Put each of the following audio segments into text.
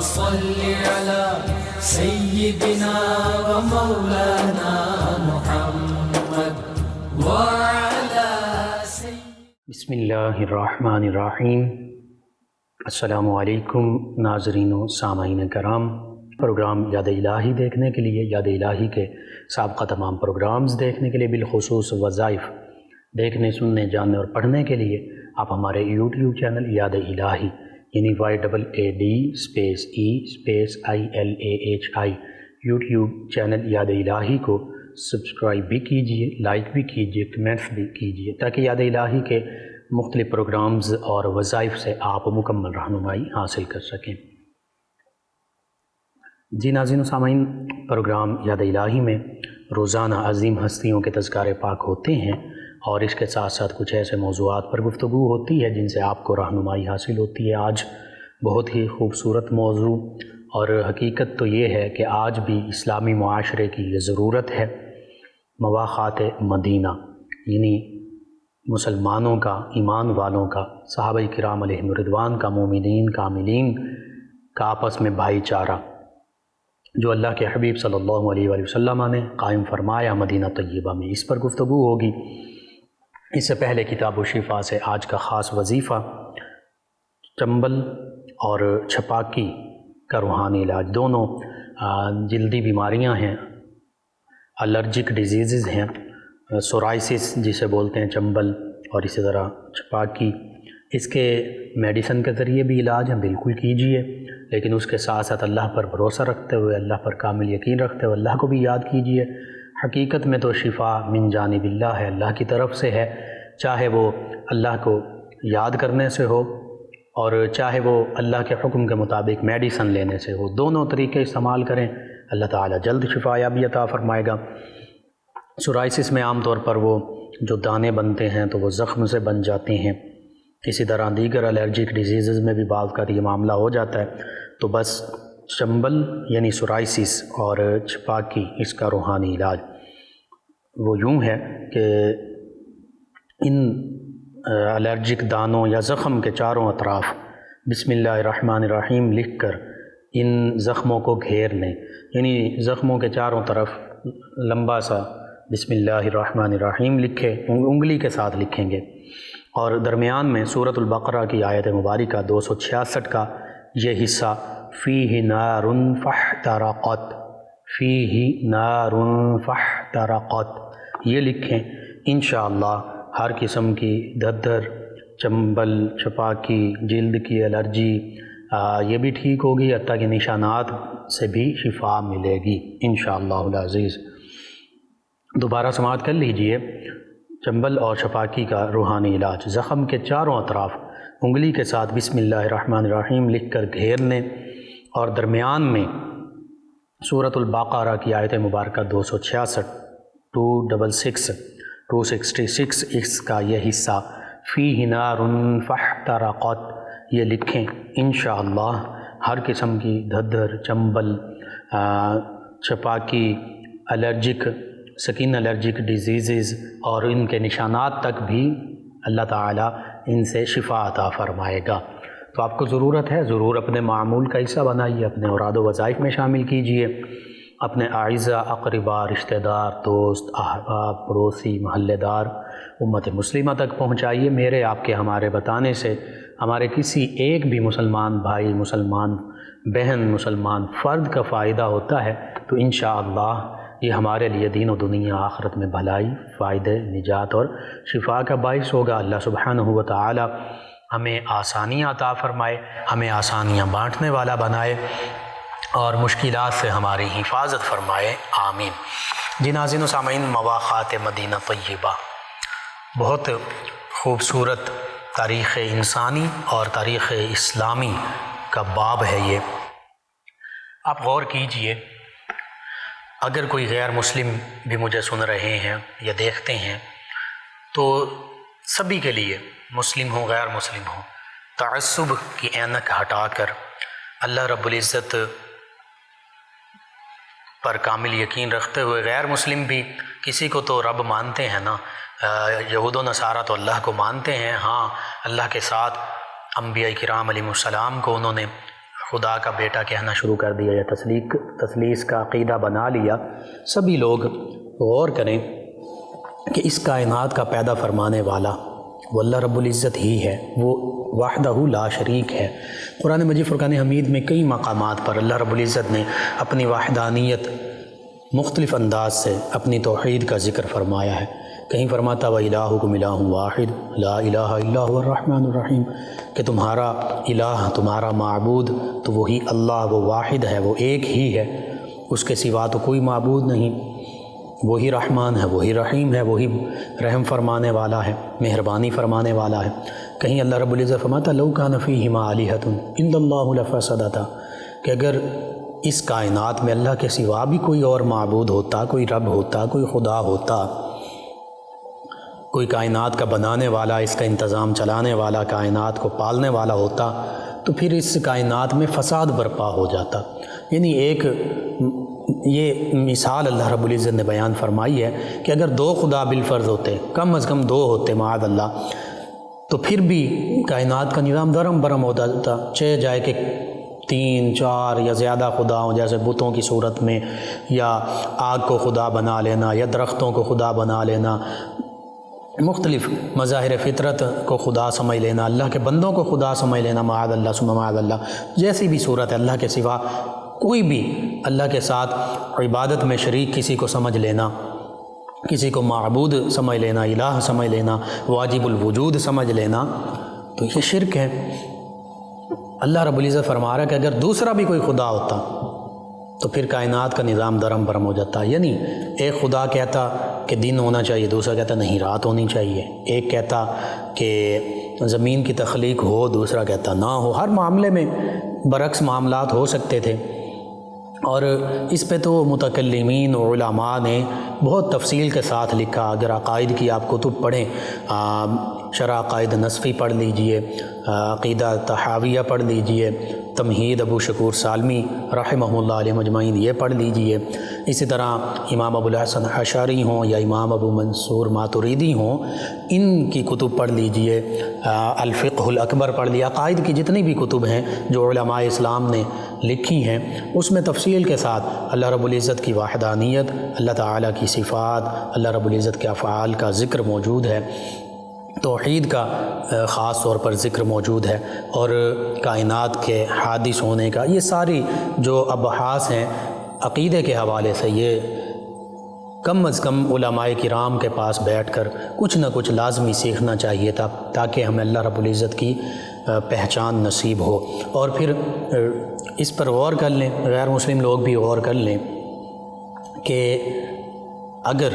صل على سيدنا ومولانا محمد وعلى بسم اللہ الرحمن الرحیم۔ السلام علیکم ناظرین و سامعین کرام۔ پروگرام یاد الہی دیکھنے کے لیے، یاد الہی کے سابقہ تمام پروگرامز دیکھنے کے لیے، بالخصوص وظائف دیکھنے، سننے، جاننے اور پڑھنے کے لیے آپ ہمارے یوٹیوب چینل یاد الہی یعنی YAADSPEILAHI یوٹیوب چینل یاد الہی کو سبسکرائب بھی کیجئے، لائک بھی کیجئے، کمنٹس بھی کیجئے، تاکہ یاد الہی کے مختلف پروگرامز اور وظائف سے آپ مکمل رہنمائی حاصل کر سکیں۔ جی ناظرین و سامعین، پروگرام یاد الہی میں روزانہ عظیم ہستیوں کے تذکار پاک ہوتے ہیں، اور اس کے ساتھ ساتھ کچھ ایسے موضوعات پر گفتگو ہوتی ہے جن سے آپ کو رہنمائی حاصل ہوتی ہے۔ آج بہت ہی خوبصورت موضوع، اور حقیقت تو یہ ہے کہ آج بھی اسلامی معاشرے کی یہ ضرورت ہے، مواخات مدینہ یعنی مسلمانوں کا، ایمان والوں کا، صحابہ کرام علیہم رضوان کا، مومنین کاملین کا آپس میں بھائی چارہ جو اللہ کے حبیب صلی اللہ علیہ وآلہ وسلم نے قائم فرمایا مدینہ طیبہ میں، اس پر گفتگو ہوگی۔ اس سے پہلے کتاب و شفا سے آج کا خاص وظیفہ چنبل اور چھپاکی کا روحانی علاج، دونوں جلدی بیماریاں ہیں، الرجک ڈیزیزز ہیں، سورائسس جسے بولتے ہیں چنبل، اور اسی طرح چھپاکی۔ اس کے میڈیسن کے ذریعے بھی علاج ہیں، بالکل کیجئے، لیکن اس کے ساتھ ساتھ اللہ پر بھروسہ رکھتے ہوئے، اللہ پر کامل یقین رکھتے ہوئے اللہ کو بھی یاد کیجئے۔ حقیقت میں تو شفا من جانب اللہ ہے، اللہ کی طرف سے ہے، چاہے وہ اللہ کو یاد کرنے سے ہو اور چاہے وہ اللہ کے حکم کے مطابق میڈیسن لینے سے ہو، دونوں طریقے استعمال کریں، اللہ تعالیٰ جلد شفا یابی عطا فرمائے گا۔ سورائسس میں عام طور پر وہ جو دانے بنتے ہیں تو وہ زخم سے بن جاتے ہیں، اسی طرح دیگر الرجک ڈیزیزز میں بھی بعض کا یہ معاملہ ہو جاتا ہے، تو بس چنبل یعنی سورائسس اور چھپاکی اس کا روحانی علاج وہ یوں ہے کہ ان الرجک دانوں یا زخم کے چاروں اطراف بسم اللہ الرحمن الرحیم لکھ کر ان زخموں کو گھیر لیں، یعنی زخموں کے چاروں طرف لمبا سا بسم اللہ الرحمن الرحیم لکھے، انگلی کے ساتھ لکھیں گے، اور درمیان میں سورۃ البقرہ کی آیت مبارکہ 266 کا یہ حصہ فیہ نار فاحترقت، فیہ نار فاحترقت یہ لکھیں۔ انشاءاللہ ہر قسم کی دھدر، چنبل، چھپاکی، جلد کی الرجی یہ بھی ٹھیک ہوگی، حتیٰ کہ نشانات سے بھی شفا ملے گی انشاءاللہ العزیز۔ دوبارہ سماعت کر لیجئے، چنبل اور چھپاکی کا روحانی علاج، زخم کے چاروں اطراف انگلی کے ساتھ بسم اللہ الرحمن الرحیم لکھ کر گھیر لیں، اور درمیان میں سورۃ البقرہ کی آیت مبارکہ 266 266 اس کا یہ حصہ فیہ نار فاحترقت یہ لکھیں۔ انشاءاللہ ہر قسم کی دھدر، چنبل، چھپاکی، الرجک، سکن الرجک ڈیزیزز اور ان کے نشانات تک بھی اللہ تعالیٰ ان سے شفا عطا فرمائے گا۔ تو آپ کو ضرورت ہے، ضرور اپنے معمول کا حصہ بنائیے، اپنے اوراد و وظائف میں شامل کیجئے، اپنے اعزہ، اقربا، رشتہ دار، دوست، احباب، پڑوسی، محلے دار، امت مسلمہ تک پہنچائیے۔ میرے، آپ کے، ہمارے بتانے سے ہمارے کسی ایک بھی مسلمان بھائی، مسلمان بہن، مسلمان فرد کا فائدہ ہوتا ہے تو انشاءاللہ یہ ہمارے لیے دین و دنیا آخرت میں بھلائی، فائدے، نجات اور شفا کا باعث ہوگا۔ اللہ سبحانہ و تعالی ہمیں آسانیاں عطا فرمائے، ہمیں آسانیاں بانٹنے والا بنائے اور مشکلات سے ہماری حفاظت فرمائے، آمین۔ جی ناظرین و سامعین، مواخات مدینہ طیبہ بہت خوبصورت تاریخ انسانی اور تاریخ اسلامی کا باب ہے یہ۔ آپ غور کیجئے، اگر کوئی غیر مسلم بھی مجھے سن رہے ہیں یا دیکھتے ہیں تو سبھی کے لیے، مسلم ہو غیر مسلم ہو، تعصب کی اینک ہٹا کر اللہ رب العزت پر کامل یقین رکھتے ہوئے، غیر مسلم بھی کسی کو تو رب مانتے ہیں نا، یہود و نصارہ تو اللہ کو مانتے ہیں، ہاں اللہ کے ساتھ انبیاء کرام علیہ السلام کو انہوں نے خدا کا بیٹا کہنا شروع کر دیا یا تثلیث کا عقیدہ بنا لیا، سبھی لوگ غور کریں کہ اس کائنات کا پیدا فرمانے والا وہ اللہ رب العزت ہی ہے، وہ وحدہ لا شریک ہے۔ قرآن مجید فرقان حمید میں کئی مقامات پر اللہ رب العزت نے اپنی وحدانیت مختلف انداز سے اپنی توحید کا ذکر فرمایا ہے۔ کہیں فرماتا وَإِلَٰهُكُمْ إِلَٰهٌ وَاحِدٌ لَا إِلَٰهَ إِلَّا هُوَ الرَّحْمَٰنُ الرَّحِيمُ کہ تمہارا الہ، تمہارا معبود تو وہی اللہ، وہ واحد ہے، وہ ایک ہی ہے، اس کے سوا تو کوئی معبود نہیں، وہی رحمان ہے، وہی رحیم ہے، وہی رحم فرمانے والا ہے، مہربانی فرمانے والا ہے۔ کہیں اللہ رب العزت فرماتا لَوْ كَانَ فِيهِمَا آلِهَةٌ إِلَّا اللَّهُ لَفَسَدَتَا کہ اگر اس کائنات میں اللہ کے سوا بھی کوئی اور معبود ہوتا، کوئی رب ہوتا، کوئی خدا ہوتا، کوئی کائنات کا بنانے والا، اس کا انتظام چلانے والا، کائنات کو پالنے والا ہوتا تو پھر اس کائنات میں فساد برپا ہو جاتا۔ یعنی ایک یہ مثال اللہ رب العزت نے بیان فرمائی ہے کہ اگر دو خدا بالفرض ہوتے، کم از کم دو ہوتے معاذ اللہ، تو پھر بھی کائنات کا نظام درم برم ہو جاتا، چاہے جائے کہ 3 4 یا زیادہ خدا ہوں، جیسے بتوں کی صورت میں، یا آگ کو خدا بنا لینا، یا درختوں کو خدا بنا لینا، مختلف مظاہر فطرت کو خدا سمجھ لینا، اللہ کے بندوں کو خدا سمجھ لینا، معاذ اللہ ثم معاذ اللہ، جیسی بھی صورت ہے، اللہ کے سوا کوئی بھی اللہ کے ساتھ عبادت میں شریک کسی کو سمجھ لینا، کسی کو معبود سمجھ لینا، الہ سمجھ لینا، واجب الوجود سمجھ لینا، تو یہ شرک ہے۔ اللہ رب العزت فرما رہا ہے کہ اگر دوسرا بھی کوئی خدا ہوتا تو پھر کائنات کا نظام درم برم ہو جاتا۔ یعنی ایک خدا کہتا کہ دن ہونا چاہیے، دوسرا کہتا نہیں رات ہونی چاہیے، ایک کہتا کہ زمین کی تخلیق ہو، دوسرا کہتا نہ ہو، ہر معاملے میں برعکس معاملات ہو سکتے تھے۔ اور اس پہ تو متکلمین و علماء نے بہت تفصیل کے ساتھ لکھا۔ اگر عقائد کی آپ کتب پڑھیں، شرح عقائد نصفی پڑھ لیجئے، عقیدہ تحاویہ پڑھ لیجئے، تمہید ابو شکور سالمی رحمہ اللہ علیہ مجمعین یہ پڑھ لیجئے، اسی طرح امام ابو الحسن اشعری ہوں یا امام ابو منصور ماتریدی ہوں، ان کی کتب پڑھ لیجئے، الفقہ الاکبر پڑھ لیجئے، عقائد کی جتنی بھی کتب ہیں جو علماء اسلام نے لکھی ہیں، اس میں تفصیل کے ساتھ اللہ رب العزت کی وحدانیت، اللہ تعالیٰ کی صفات، اللہ رب العزت کے افعال کا ذکر موجود ہے، توحید کا خاص طور پر ذکر موجود ہے، اور کائنات کے حادث ہونے کا، یہ ساری جو ابحاث ہیں عقیدے کے حوالے سے، یہ کم از کم علماء کرام کے پاس بیٹھ کر کچھ نہ کچھ لازمی سیکھنا چاہیے تھا، تاکہ ہمیں اللہ رب العزت کی پہچان نصیب ہو۔ اور پھر اس پر غور کر لیں، غیر مسلم لوگ بھی غور کر لیں کہ اگر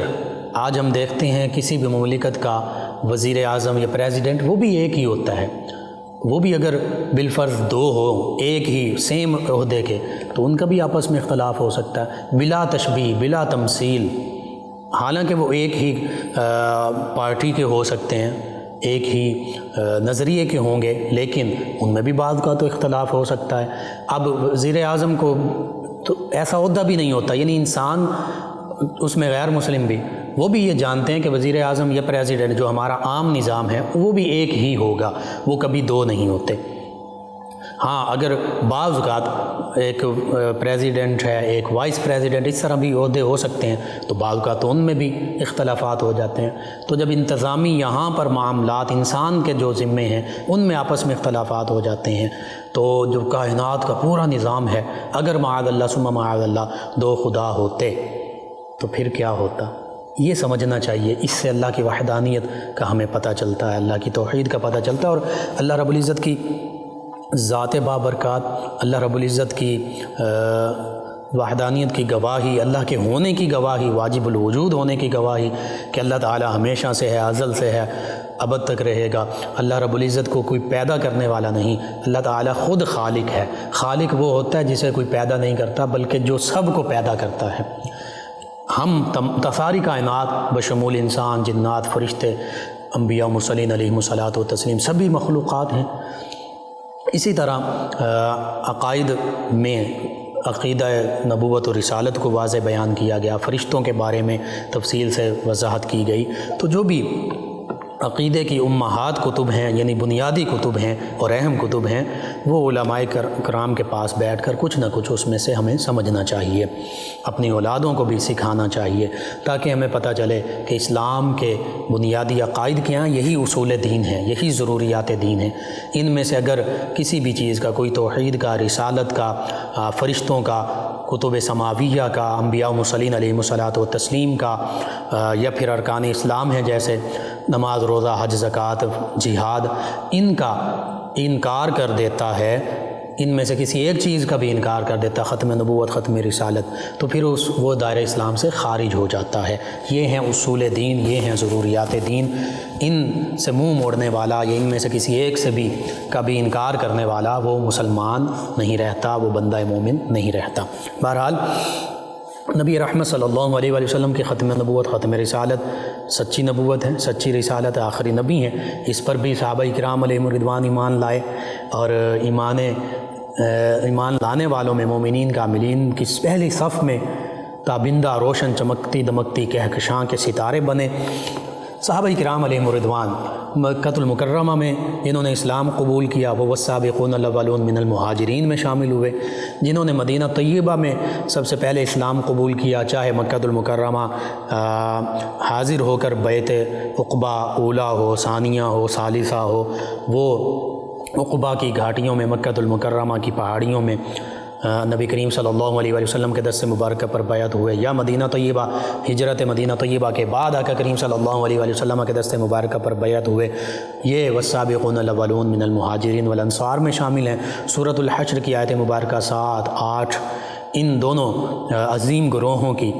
آج ہم دیکھتے ہیں کسی بھی مملکت کا وزیر اعظم یا پریزیڈنٹ، وہ بھی ایک ہی ہوتا ہے، وہ بھی اگر بالفرض دو ہو ایک ہی سیم عہدے کے، تو ان کا بھی آپس میں اختلاف ہو سکتا ہے، بلا تشبیہ بلا تمثیل، حالانکہ وہ ایک ہی پارٹی کے ہو سکتے ہیں، ایک ہی نظریے کے ہوں گے، لیکن ان میں بھی بعض کا تو اختلاف ہو سکتا ہے۔ اب وزیر اعظم کو تو ایسا عہدہ بھی نہیں ہوتا، یعنی انسان اس میں غیر مسلم بھی، وہ بھی یہ جانتے ہیں کہ وزیر اعظم یا پریزیڈنٹ جو ہمارا عام نظام ہے وہ بھی ایک ہی ہوگا، وہ کبھی دو نہیں ہوتے۔ ہاں اگر بعض اوقات ایک پریزیڈنٹ ہے، ایک وائس پریزیڈنٹ، اس طرح بھی عہدے ہو سکتے ہیں، تو بعض اوقات تو ان میں بھی اختلافات ہو جاتے ہیں۔ تو جب انتظامی یہاں پر معاملات انسان کے جو ذمے ہیں ان میں آپس میں اختلافات ہو جاتے ہیں، تو جو کائنات کا پورا نظام ہے، اگر معاذ اللہ ثم معاذ اللہ دو خدا ہوتے تو پھر کیا ہوتا، یہ سمجھنا چاہیے۔ اس سے اللہ کی وحدانیت کا ہمیں پتہ چلتا ہے، اللہ کی توحید کا پتہ چلتا ہے، اور اللہ رب العزت کی ذات بابرکات، اللہ رب العزت کی وحدانیت کی گواہی، اللہ کے ہونے کی گواہی، واجب الوجود ہونے کی گواہی کہ اللہ تعالی ہمیشہ سے ہے، ازل سے ہے، ابد تک رہے گا۔ اللہ رب العزت کو کوئی پیدا کرنے والا نہیں، اللہ تعالی خود خالق ہے۔ خالق وہ ہوتا ہے جسے کوئی پیدا نہیں کرتا، بلکہ جو سب کو پیدا کرتا ہے۔ ہم ساری کائنات بشمول انسان، جنات، فرشتے، انبیاء مرسلین علیہم الصلاۃ و تسلیم، سبھی مخلوقات ہیں۔ اسی طرح عقائد میں عقیدہ نبوت و رسالت کو واضح بیان کیا گیا، فرشتوں کے بارے میں تفصیل سے وضاحت کی گئی۔ تو جو بھی عقیدے کی امہات کتب ہیں، یعنی بنیادی کتب ہیں اور اہم کتب ہیں، وہ علماء کرام کے پاس بیٹھ کر کچھ نہ کچھ اس میں سے ہمیں سمجھنا چاہیے، اپنی اولادوں کو بھی سکھانا چاہیے، تاکہ ہمیں پتہ چلے کہ اسلام کے بنیادی عقائد کیا ہیں، یہی اصول دین ہیں، یہی ضروریات دین ہیں۔ ان میں سے اگر کسی بھی چیز کا، کوئی توحید کا، رسالت کا، فرشتوں کا، کتب سماویہ کا، انبیاء و مرسلین علیہم الصلاۃ و تسلیم کا، یا پھر ارکان اسلام ہیں جیسے نماز، روزہ، حج، زکوٰۃ، جہاد، ان کا انکار کر دیتا ہے، ان میں سے کسی ایک چیز کا بھی انکار کر دیتا، ختم نبوت، ختم رسالت، تو پھر وہ دائرہ اسلام سے خارج ہو جاتا ہے۔ یہ ہیں اصول دین، یہ ہیں ضروریات دین، ان سے منہ موڑنے والا یا ان میں سے کسی ایک سے بھی کبھی انکار کرنے والا وہ مسلمان نہیں رہتا، وہ بندہ مومن نہیں رہتا۔ بہرحال نبی رحمت صلی اللہ علیہ وآلہ وسلم کی ختم نبوت، ختم رسالت سچی نبوت ہے، سچی رسالت ہے، آخری نبی ہیں، اس پر بھی صحابہ کرام علیہم الرضوان ایمان لائے، اور ایمان لانے والوں میں مومنین کاملین کی پہلی صف میں تابندہ، روشن، چمکتی دمکتی کہکشاں کے ستارے بنے۔ صحابہ کرام علیہم الرضوان مکۃ المکرمہ میں جنہوں نے اسلام قبول کیا وہ والسابقون الاولون من المہاجرین میں شامل ہوئے، جنہوں نے مدینہ طیبہ میں سب سے پہلے اسلام قبول کیا، چاہے مکۃ المکرمہ حاضر ہو کر بیعت عقبہ اولیٰ ہو، ثانیہ ہو، ثالثہ ہو، وہ عقبہ کی گھاٹیوں میں، مکۃ المکرمہ کی پہاڑیوں میں نبی کریم صلی اللہ علیہ وآلہ وسلم کے دست مبارکہ پر بیعت ہوئے، یا مدینہ طیبہ، ہجرت مدینہ طیبہ کے بعد آقا کریم صلی اللہ علیہ وآلہ وسلم کے دست مبارکہ پر بیعت ہوئے، یہ والسابقون الاولون من المہاجرین والانصار میں شامل ہیں۔ سورۃ الحشر کی آیت مبارکہ 7، 8 ان دونوں عظیم گروہوں کی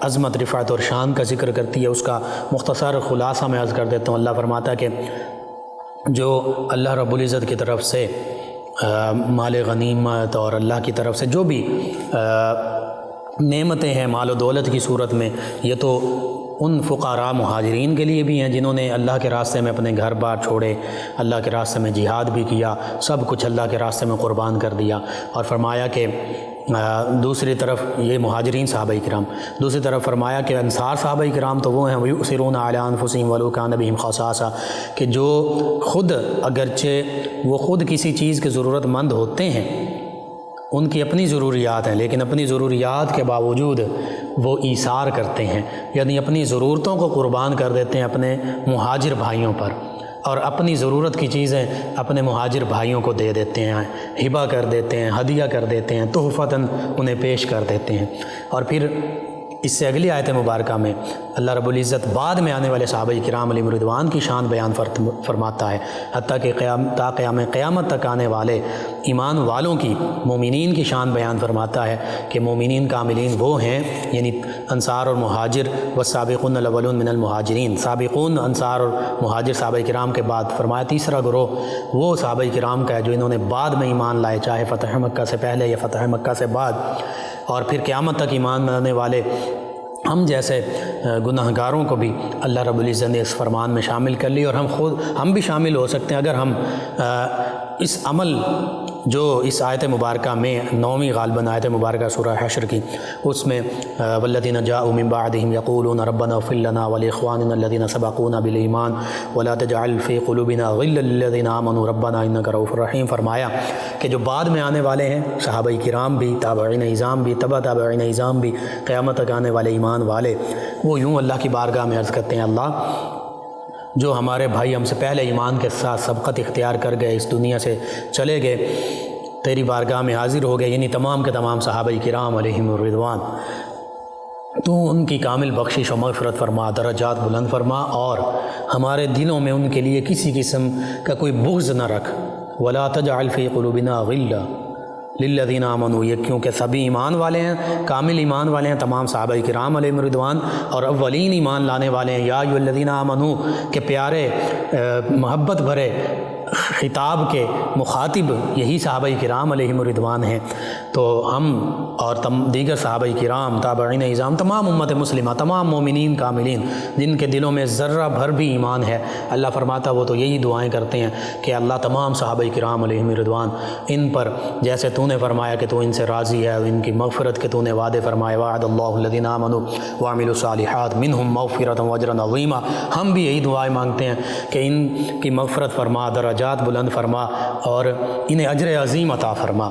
عظمت، رفعت اور شان کا ذکر کرتی ہے۔ اس کا مختصر خلاصہ میں عرض کر دیتا ہوں۔ اللہ فرماتا ہے کہ جو اللہ رب العزت کی طرف سے مال غنیمت اور اللہ کی طرف سے جو بھی نعمتیں ہیں مال و دولت کی صورت میں، یہ تو ان فقراء مہاجرین کے لیے بھی ہیں جنہوں نے اللہ کے راستے میں اپنے گھر بار چھوڑے، اللہ کے راستے میں جہاد بھی کیا، سب کچھ اللہ کے راستے میں قربان کر دیا، اور فرمایا کہ دوسری طرف یہ مہاجرین صحابہ کرام، دوسری طرف فرمایا کہ انصار صحابہ کرام تو وہ ہیں وَيُؤْثِرُونَ عَلَىٰ أَنفُسِهِمْ وَلَوْ كَانَ بِهِمْ خَصَاصَةٌ، کہ جو خود اگرچہ وہ خود کسی چیز کے ضرورت مند ہوتے ہیں، ان کی اپنی ضروریات ہیں، لیکن اپنی ضروریات کے باوجود وہ ایثار کرتے ہیں، یعنی اپنی ضرورتوں کو قربان کر دیتے ہیں اپنے مہاجر بھائیوں پر، اور اپنی ضرورت کی چیزیں اپنے مہاجر بھائیوں کو دے دیتے ہیں، ہبہ کر دیتے ہیں، ہدیہ کر دیتے ہیں، تحفتاً انہیں پیش کر دیتے ہیں۔ اور پھر اس سے اگلی آیت مبارکہ میں اللہ رب العزت بعد میں آنے والے صحابہ کرام علیہم الرضوان کی شان بیان فرماتا ہے، حتیٰ کہ قیامت تک آنے والے ایمان والوں کی، مومنین کی شان بیان فرماتا ہے کہ مومنین کاملین وہ ہیں، یعنی انصار اور مہاجر، والسابقون الاولون من المہاجرین، سابقون انصار اور مہاجر صحابہ کرام کے بعد فرمایا تیسرا گروہ وہ صحابہ کرام کا ہے جو انہوں نے بعد میں ایمان لائے، چاہے فتح مکہ سے پہلے یا فتح مکہ سے بعد، اور پھر قیامت تک ایمان لانے والے ہم جیسے گناہ گاروں کو بھی اللہ رب العزت نے اس فرمان میں شامل کر لی، اور ہم بھی شامل ہو سکتے ہیں اگر ہم اس عمل جو اس آیت مبارکہ میں 9ویں غالباً آیت مبارکہ سورہ حشر کی، اس میں والذین جاءوا من بعدهم یقولون ربنا اغفر لنا ولاخواننا الذین سبقونا بالایمان ولا تجعل فی قلوبنا غلا للذین آمنوا ربنا انک رؤوف رحیم، فرمایا کہ جو بعد میں آنے والے ہیں صحابہ کرام بھی، تابعین اعظام بھی، تبع تابعین اعظام بھی، قیامت تک آنے والے ایمان والے، وہ یوں اللہ کی بارگاہ میں عرض کرتے ہیں، اللہ جو ہمارے بھائی ہم سے پہلے ایمان کے ساتھ سبقت اختیار کر گئے، اس دنیا سے چلے گئے، تیری بارگاہ میں حاضر ہو گئے، یعنی تمام کے تمام صحابہ کرام علیہم الرضوان، تو ان کی کامل بخشش و مغفرت فرما، درجات بلند فرما، اور ہمارے دلوں میں ان کے لیے کسی قسم کا کوئی بغض نہ رکھ، ولا تجعل فی قلوبنا غلا للذین آمنوا، یہ کیونکہ سبھی ایمان والے ہیں، کامل ایمان والے ہیں تمام صحابہ کرام علیہم الرضوان، اور اولین ایمان لانے والے ہیں، یا ایھا الذین آمنوا کہ پیارے محبت بھرے خطاب کے مخاطب یہی صحابہ کرام علیہم الرضوان ہیں، تو ہم اور دیگر صحابہ کرام، تابعین اعظام، تمام امت مسلمہ، تمام مومنین کاملین جن کے دلوں میں ذرہ بھر بھی ایمان ہے، اللہ فرماتا وہ تو یہی دعائیں کرتے ہیں کہ اللہ تمام صحابہ کرام علیہم الرضوان ان پر جیسے تو نے فرمایا کہ تو ان سے راضی ہے، ان کی مغفرت کے تو نے وعدے فرمائے، وعد اللہ الذین آمنوا وعملوا الصالحات منہم مغفرۃ واجرا عظیما، ہم بھی یہی دعائیں مانگتے ہیں کہ ان کی مغفرت فرما، درجات بلند فرما اور انہیں اجر عظیم عطا فرما۔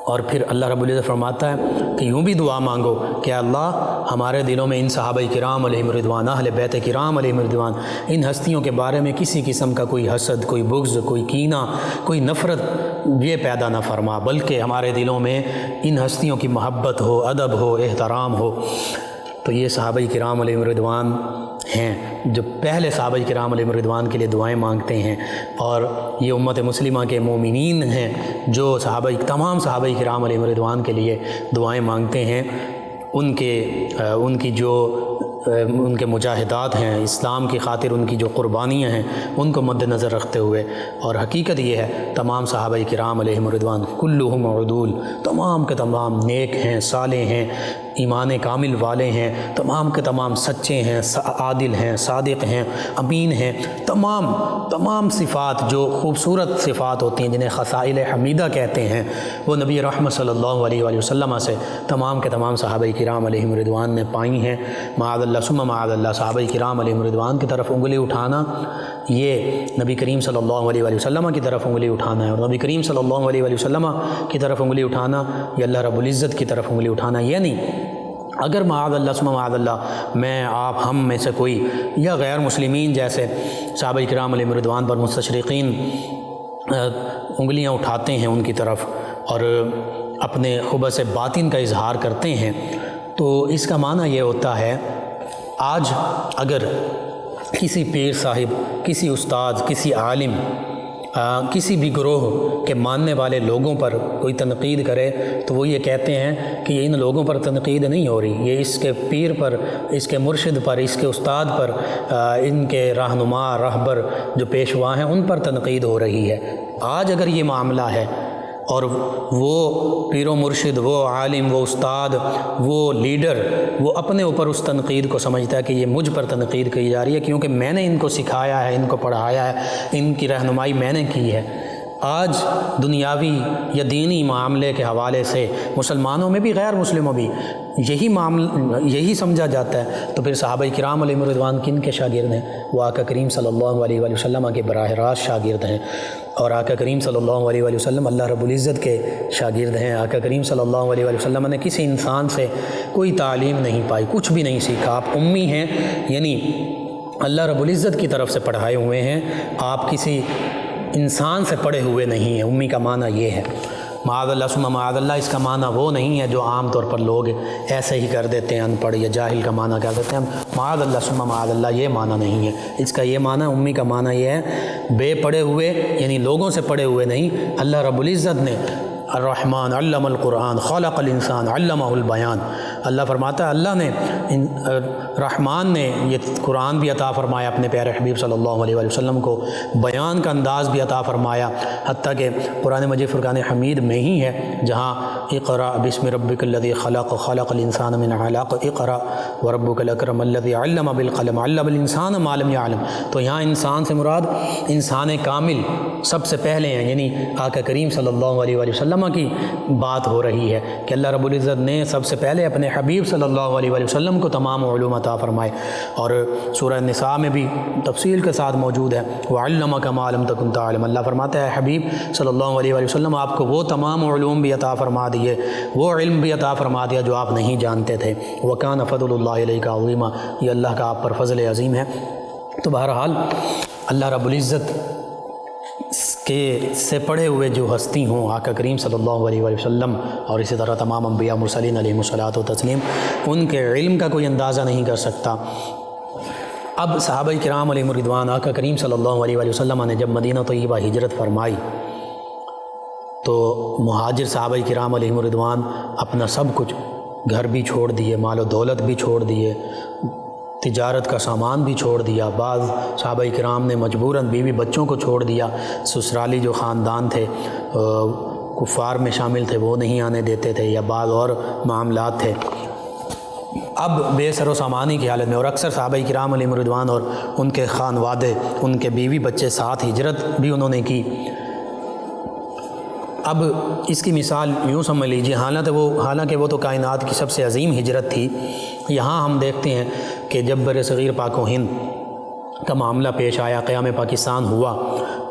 اور پھر اللہ رب العزت فرماتا ہے کہ یوں بھی دعا مانگو کہ اللہ ہمارے دلوں میں ان صحابہ کرام علیہم الرضوان، اہل بیت کرام علیہم الرضوان، ان ہستیوں کے بارے میں کسی قسم کا کوئی حسد، کوئی بغض، کوئی کینہ، کوئی نفرت یہ پیدا نہ فرما، بلکہ ہمارے دلوں میں ان ہستیوں کی محبت ہو، ادب ہو، احترام ہو۔ تو یہ صحابہ کرام علیہم الرضوان ہیں جو پہلے صحابہ کرام علیہم الرضوان کے لیے دعائیں مانگتے ہیں، اور یہ امت مسلمہ کے مومنین ہیں جو تمام صحابہ کرام علیہم الرضوان کے لیے دعائیں مانگتے ہیں، ان کے مجاہدات ہیں، اسلام کی خاطر ان کی جو قربانیاں ہیں ان کو مد نظر رکھتے ہوئے۔ اور حقیقت یہ ہے تمام صحابہ کرام علیہم الرضوان کلہم عدول، تمام کے تمام نیک ہیں، صالح ہیں، ایمان کامل والے ہیں، تمام کے تمام سچے ہیں، عادل ہیں، صادق ہیں، امین ہیں، تمام صفات جو خوبصورت صفات ہوتی ہیں جنہیں خصائل حمیدہ کہتے ہیں، وہ نبی رحمت صلی اللہ علیہ وآلہ وسلم سے تمام کے تمام صحابہ کرام علیہم الرضوان نے پائی ہیں۔ معاذ اللہ ثم معاذ اللہ، صحابہ کرام علیہم الرضوان کی طرف انگلی اٹھانا یہ نبی کریم صلی اللہ علیہ وآلہ وسلم کی طرف انگلی اٹھانا ہے، اور نبی کریم صلی اللہ علیہ وآلہ وسلم کی طرف انگلی اٹھانا یہ اللہ رب العزت کی طرف انگلی اٹھانا، یعنی اگر معاذ اللہ ثم معاذ اللہ میں، آپ، ہم میں سے کوئی یا غیر مسلمین جیسے صحابہ کرام علیہم الرضوان پر مستشرقین انگلیاں اٹھاتے ہیں ان کی طرف اور اپنے خبث باطن کا اظہار کرتے ہیں، تو اس کا معنی یہ ہوتا ہے آج اگر کسی پیر صاحب، کسی استاد، کسی عالم، کسی بھی گروہ کے ماننے والے لوگوں پر کوئی تنقید کرے تو وہ یہ کہتے ہیں کہ یہ ان لوگوں پر تنقید نہیں ہو رہی، یہ اس کے پیر پر، اس کے مرشد پر، اس کے استاد پر، ان کے رہنما، رہبر جو پیشوا ہیں ان پر تنقید ہو رہی ہے۔ آج اگر یہ معاملہ ہے اور وہ پیر و مرشد، وہ عالم، وہ استاد، وہ لیڈر، وہ اپنے اوپر اس تنقید کو سمجھتا ہے کہ یہ مجھ پر تنقید کی جا رہی ہے کیونکہ میں نے ان کو سکھایا ہے، ان کو پڑھایا ہے، ان کی رہنمائی میں نے کی ہے۔ آج دنیاوی یا دینی معاملے کے حوالے سے مسلمانوں میں بھی غیر مسلموں بھی یہی سمجھا جاتا ہے، تو پھر صحابہ کرام علیہم الرضوان کن کے شاگرد ہیں؟ وہ آقا کریم صلی اللہ علیہ وآلہ وسلم کے براہ راست شاگرد ہیں، اور آقا کریم صلی اللہ علیہ وآلہ وسلم اللہ رب العزت کے شاگرد ہیں۔ آقا کریم صلی اللہ علیہ وآلہ وسلم نے کسی انسان سے کوئی تعلیم نہیں پائی، کچھ بھی نہیں سیکھا، آپ امی ہیں، یعنی اللہ رب العزت کی طرف سے پڑھائے ہوئے ہیں، آپ کسی انسان سے پڑھے ہوئے نہیں ہیں۔ امی کا معنی یہ ہے، معاذ اللہ ثم معاذ اللہ اس کا معنی وہ نہیں ہے جو عام طور پر لوگ ایسے ہی کر دیتے ہیں، ان پڑھ یا جاہل کا معنی کر دیتے ہیں۔ معاذ اللہ ثم معاذ اللہ یہ معنی نہیں ہے، اس کا یہ معنی، امی کا معنی یہ ہے بے پڑھے ہوئے، یعنی لوگوں سے پڑھے ہوئے نہیں۔ اللہ رب العزت نے الرحمن علم القرآن خلق الانسان علمہ البیان، اللہ فرماتا ہے اللہ نے رحمان نے یہ قرآن بھی عطا فرمایا اپنے پیارے حبیب صلی اللہ علیہ وآلہ وسلم کو، بیان کا انداز بھی عطا فرمایا، حتیٰ کہ قرآن مجید فرقان حمید میں ہی ہے جہاں اقرأ بسم ربک الذی خلق خلق الانسان من علق اقرأ وربک الاکرم الذی علم بالقلم علم الانسان ما لم یعلم، تو یہاں انسان سے مراد انسان کامل سب سے پہلے ہیں، یعنی آقا کریم صلی اللہ علیہ وآلہ وسلم کی بات ہو رہی ہے کہ اللہ رب العزت نے سب سے پہلے اپنے حبیب صلی اللہ علیہ وآلہ وسلم کو تمام علوم عطا فرمائے، اور سورہ نساء میں بھی تفصیل کے ساتھ موجود ہے وَعَلَّمَكَ مَا لَمْ تَكُنْ تَعْلَمُ، اللہ فرماتا ہے حبیب صلی اللہ علیہ وآلہ وسلم آپ کو وہ تمام علوم بھی عطا فرما دیے، وہ علم بھی عطا فرما دیا جو آپ نہیں جانتے تھے، وَكَانَ فَضْلُ اللَّهِ عَلَيْكَ عَظِيمًا، یہ اللہ کا آپ پر فضل عظیم ہے۔ تو بہرحال اللہ رب العزت کے سے پڑھے ہوئے جو ہستی ہوں آقا کریم صلی اللہ علیہ وآلہ وسلم اور اسی طرح تمام انبیاء مرسلین علیہم الصلاۃ و تسلیم، ان کے علم کا کوئی اندازہ نہیں کر سکتا۔ اب صحابہ کرام علیہم الرضوان، آقا کریم صلی اللہ علیہ وآلہ وسلم نے جب مدینہ طیبہ ہجرت فرمائی تو مہاجر صحابہ کرام علیہم الرضوان اپنا سب کچھ، گھر بھی چھوڑ دیے، مال و دولت بھی چھوڑ دیے، تجارت کا سامان بھی چھوڑ دیا، بعض صحابہ کرام نے مجبوراً بیوی بچوں کو چھوڑ دیا، سسرالی جو خاندان تھے کفار میں شامل تھے وہ نہیں آنے دیتے تھے، یا بعض اور معاملات تھے، اب بے سر و سامانی کی حالت میں، اور اکثر صحابہ کرام علیہم رضوان اور ان کے خانوادے، ان کے بیوی بچے ساتھ ہجرت بھی انہوں نے کی۔ اب اس کی مثال یوں سمجھ لیجیے، حالانکہ وہ تو کائنات کی سب سے عظیم ہجرت تھی، یہاں ہم دیکھتے ہیں کہ جب بر صغیر پاک و ہند کا معاملہ پیش آیا، قیام پاکستان ہوا،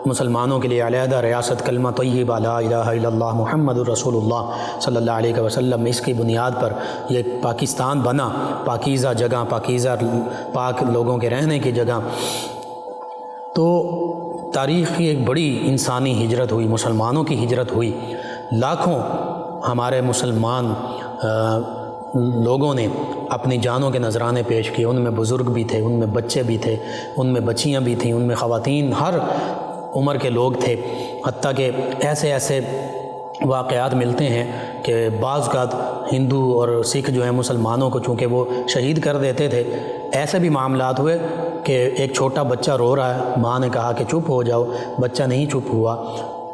مسلمانوں کے لیے علیحدہ ریاست کلمہ طیبہ لا الہ الا اللہ محمد الرسول اللہ صلی اللہ علیہ وسلم، اس کی بنیاد پر یہ پاکستان بنا، پاکیزہ جگہ، پاکیزہ پاک لوگوں کے رہنے کی جگہ۔ تو تاریخ کی ایک بڑی انسانی ہجرت ہوئی، مسلمانوں کی ہجرت ہوئی، لاکھوں ہمارے مسلمان لوگوں نے اپنی جانوں کے نذرانے پیش کیے، ان میں بزرگ بھی تھے، ان میں بچے بھی تھے، ان میں بچیاں بھی تھیں، ان میں خواتین، ہر عمر کے لوگ تھے، حتیٰ کہ ایسے واقعات ملتے ہیں کہ بعض اوقات ہندو اور سکھ جو ہیں مسلمانوں کو چونکہ وہ شہید کر دیتے تھے، ایسے بھی معاملات ہوئے کہ ایک چھوٹا بچہ رو رہا ہے، ماں نے کہا کہ چپ ہو جاؤ، بچہ نہیں چپ ہوا،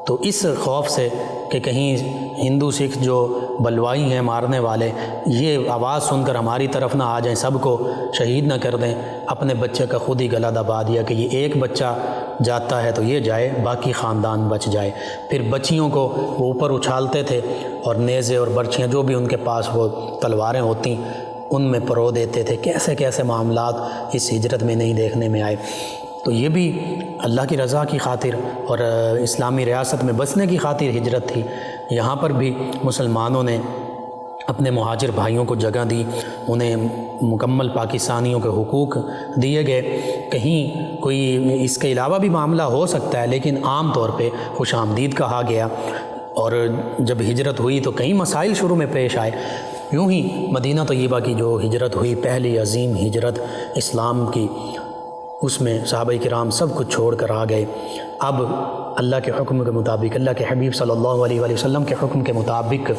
تو اس خوف سے کہ کہیں ہندو سکھ جو بلوائی ہیں مارنے والے، یہ آواز سن کر ہماری طرف نہ آ جائیں، سب کو شہید نہ کر دیں، اپنے بچے کا خود ہی گلا دبا دیا کہ یہ ایک بچہ جاتا ہے تو یہ جائے، باقی خاندان بچ جائے۔ پھر بچیوں کو وہ اوپر اچھالتے تھے اور نیزے اور برچھیاں جو بھی ان کے پاس وہ تلواریں ہوتی ان میں پرو دیتے تھے۔ کیسے معاملات اس ہجرت میں نہیں دیکھنے میں آئے۔ تو یہ بھی اللہ کی رضا کی خاطر اور اسلامی ریاست میں بسنے کی خاطر ہجرت تھی۔ یہاں پر بھی مسلمانوں نے اپنے مہاجر بھائیوں کو جگہ دی، انہیں مکمل پاکستانیوں کے حقوق دیے گئے۔ کہیں کوئی اس کے علاوہ بھی معاملہ ہو سکتا ہے، لیکن عام طور پہ خوش آمدید کہا گیا۔ اور جب ہجرت ہوئی تو کئی مسائل شروع میں پیش آئے۔ یوں ہی مدینہ طیبہ کی جو ہجرت ہوئی، پہلی عظیم ہجرت اسلام کی، اس میں صحابہ کرام سب کچھ چھوڑ کر آ گئے۔ اب اللہ کے حکم کے مطابق، اللہ کے حبیب صلی اللہ علیہ وآلہ وسلم کے حکم کے مطابق